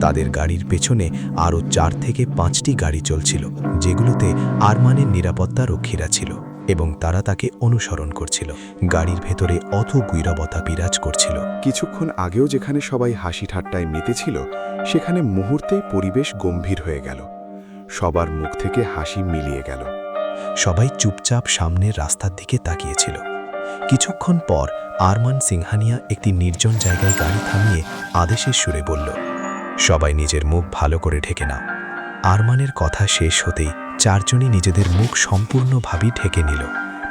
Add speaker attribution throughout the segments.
Speaker 1: তাদের গাড়ির পেছনে আরও 4 থেকে 5টি গাড়ি চলছিল, যেগুলোতে আরমানের নিরাপত্তা রক্ষীরা ছিল এবং তারা তাকে অনুসরণ করছিল। গাড়ির ভেতরে অথৈ নীরবতা বিরাজ করছিল।
Speaker 2: কিছুক্ষণ আগেও যেখানে সবাই হাসি ঠাট্টায় মেতেছিল, সেখানে মুহূর্তেই পরিবেশ গম্ভীর হয়ে গেল। সবার মুখ থেকে হাসি মিলিয়ে গেল।
Speaker 1: সবাই চুপচাপ সামনের রাস্তার দিকে তাকিয়েছিল। কিছুক্ষণ পর আরমান সিংহানিয়া একটি নির্জন জায়গায় গাড়ি থামিয়ে আদেশের সুরে বলল, সবাই নিজের মুখ ভালো করে ঢেকে নাও। আরমানের কথা শেষ হতেই 4 জনই নিজেদের মুখ সম্পূর্ণভাবে ঢেকে নিল।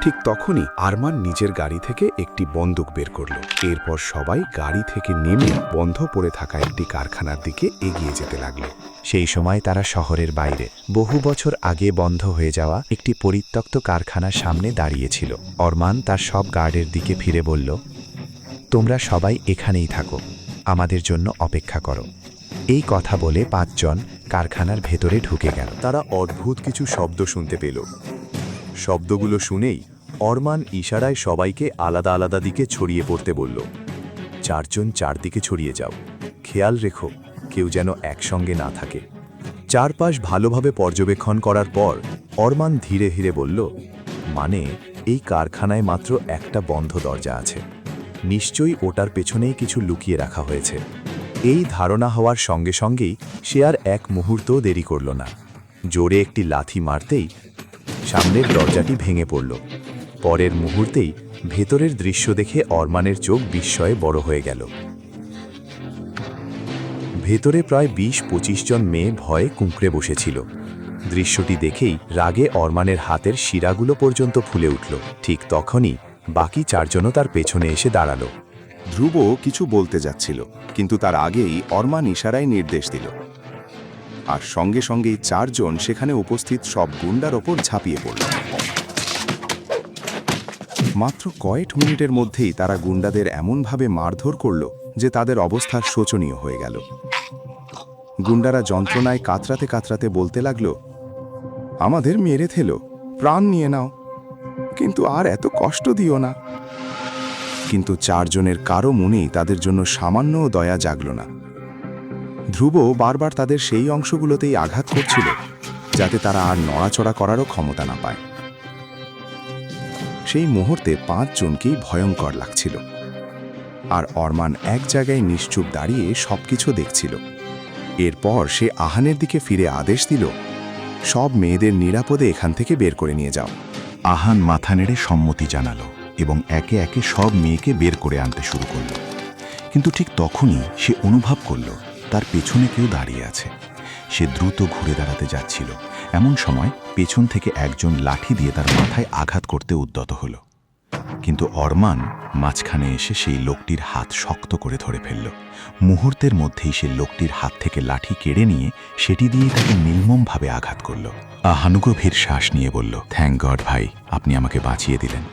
Speaker 2: ঠিক তখনই আরমান নিজের গাড়ি থেকে একটি বন্দুক বের করল। এরপর সবাই গাড়ি থেকে নেমে বন্ধ পড়ে থাকা একটি কারখানার দিকে এগিয়ে যেতে লাগল।
Speaker 3: সেই সময় তারা শহরের বাইরে বহু বছর আগে বন্ধ হয়ে যাওয়া একটি পরিত্যক্ত কারখানার সামনে দাঁড়িয়েছিল। আরমান তার সব গার্ডের দিকে ফিরে বলল, তোমরা সবাই এখানেই থাকো, আমাদের জন্য অপেক্ষা করো। এই কথা বলে 5 জন কারখানার ভেতরে ঢুকে গেল।
Speaker 2: তারা অদ্ভুত কিছু শব্দ শুনতে পেল। শব্দগুলো শুনেই আরমান ইশারায় সবাইকে আলাদা আলাদা দিকে ছড়িয়ে পড়তে বলল। 4 জন 4 দিকে ছড়িয়ে যাও, খেয়াল রেখো কেউ যেন একসঙ্গে না থাকে। চারপাশ ভালোভাবে পর্যবেক্ষণ করার পর আরমান ধীরে ধীরে বলল, মানে এই কারখানায় মাত্র একটা বন্ধ দরজা আছে, নিশ্চয়ই ওটার পেছনেই কিছু লুকিয়ে রাখা হয়েছে। এই ধারণা হওয়ার সঙ্গে সঙ্গেই সে আর এক মুহূর্তও দেরি করল না। জোরে একটি লাথি মারতেই সামনের দরজাটি ভেঙে পড়ল। পরের মুহূর্তেই ভেতরের দৃশ্য দেখে আরমানের চোখ বিস্ময়ে বড় হয়ে গেল। ভেতরে প্রায় 20-25 জন মেয়ে ভয়ে কুঁকড়ে বসেছিল। দৃশ্যটি দেখেই রাগে আরমানের হাতের শিরাগুলো পর্যন্ত ফুলে উঠল। ঠিক তখনই বাকি 4 জনও তার পেছনে এসে দাঁড়াল। ধ্রুব কিছু বলতে যাচ্ছিল, কিন্তু তার আগেই আরমান ইশারায় নির্দেশ দিল, আর সঙ্গে সঙ্গেই 4 জন সেখানে উপস্থিত সব গুন্ডার ওপর ঝাঁপিয়ে পড়ল। মাত্র কয়েক মিনিটের মধ্যেই তারা গুন্ডাদের এমনভাবে মারধর করল যে তাদের অবস্থা শোচনীয় হয়ে গেল। গুন্ডারা যন্ত্রণায় কাতরাতে কাতরাতে বলতে লাগল, আমাদের মেরে ফেলো, প্রাণ নিয়ে নাও, কিন্তু আর এত কষ্ট দিও না। কিন্তু 4 জনের কারো মনেই তাদের জন্য সামান্যও দয়া জাগল না। ধ্রুব বারবার তাদের সেই অংশগুলোতেই আঘাত করছিল, যাতে তারা আর নড়াচড়া করারও ক্ষমতা না পায়। সেই মুহূর্তে 5 জনকেই ভয়ঙ্কর লাগছিল, আর আরমান এক জায়গায় নিশ্চুপ দাঁড়িয়ে সবকিছু দেখছিল। এরপর সে আহানের দিকে ফিরে আদেশ দিল, সব মেয়েদের নিরাপদে এখান থেকে বের করে নিয়ে যাও।
Speaker 4: আহান মাথা নেড়ে সম্মতি জানালো এবং একে একে সব মেয়েকে বের করে আনতে শুরু করল। কিন্তু ঠিক তখনই সে অনুভব করল তার পেছনে কেউ দাঁড়িয়ে আছে। সে দ্রুত ঘুরে দাঁড়াতে যাচ্ছিল। এমন সময় পেছন থেকে একজন লাঠি দিয়ে তার মাথায় আঘাত করতে উদ্যত হল, কিন্তু আরমান মাঝখানে এসে সেই লোকটির হাত শক্ত করে ধরে ফেলল। মুহূর্তের মধ্যেই সে লোকটির হাত থেকে লাঠি কেড়ে নিয়ে সেটি দিয়ে তাকে নির্মমভাবে আঘাত করল। আহান গভীর শ্বাস নিয়ে বলল, থ্যাংক গড ভাই, আপনি আমাকে বাঁচিয়ে দিলেন।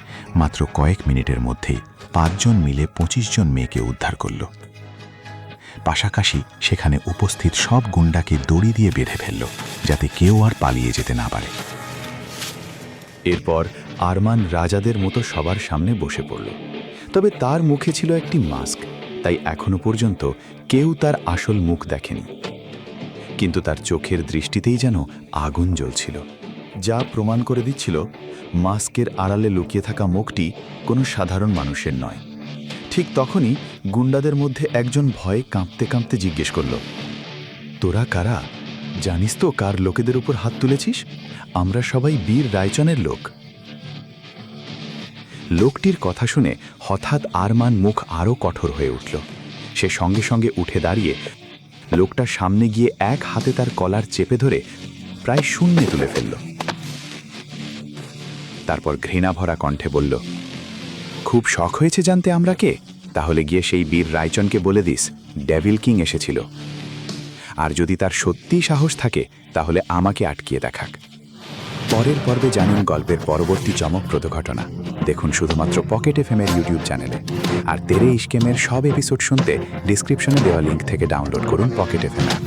Speaker 4: মাত্র কয়েক মিনিটের মধ্যেই 5 জন মিলে 25 জন মেয়েকে উদ্ধার করল। পাশাপাশি সেখানে উপস্থিত সব গুন্ডাকে দড়ি দিয়ে বেঁধে ফেলল, যাতে কেউ আর পালিয়ে যেতে না পারে।
Speaker 2: এরপর আরমান রাজাদের মতো সবার সামনে বসে পড়ল। তবে তার মুখে ছিল একটি মাস্ক, তাই এখনো পর্যন্ত কেউ তার আসল মুখ দেখেনি। কিন্তু তার চোখের দৃষ্টিতেই যেন আগুন জ্বলছিল, যা প্রমাণ করে দিচ্ছিল মাস্কের আড়ালে লুকিয়ে থাকা মুখটি কোনো সাধারণ মানুষের নয়। ঠিক তখনই গুন্ডাদের মধ্যে একজন ভয়ে কাঁপতে কাঁপতে জিজ্ঞেস করল, তোরা কারা? জানিস তো কার লোকেদের উপর হাত তুলেছিস? আমরা সবাই বীর রায়চনের লোক। লোকটির কথা শুনে হঠাৎ আরমান মুখ আরও কঠোর হয়ে উঠল। সে সঙ্গে সঙ্গে উঠে দাঁড়িয়ে লোকটার সামনে গিয়ে এক হাতে তার কলার চেপে ধরে প্রায় শূন্যে তুলে ফেলল। তারপর ঘৃণা ভরা কণ্ঠে বলল, খুব শখ হয়েছে জানতে আমরা কে? তাহলে গিয়ে সেই বীর রায়চনকে বলে দিস ডেভিল কিং এসেছিল, আর যদি তার সত্যিই সাহস থাকে তাহলে আমাকে আটকিয়ে দেখাক। পরের পর্বে জানুন গল্পের পরবর্তী চমকপ্রদ ঘটনা। দেখুন শুধুমাত্র পকেট এফএম-এর ইউটিউব চ্যানেলে। আর তেরে ইশকেমের সব এপিসোড শুনতে ডিসক্রিপশনে দেওয়া লিঙ্ক থেকে ডাউনলোড করুন পকেট এফএম অ্যাপ।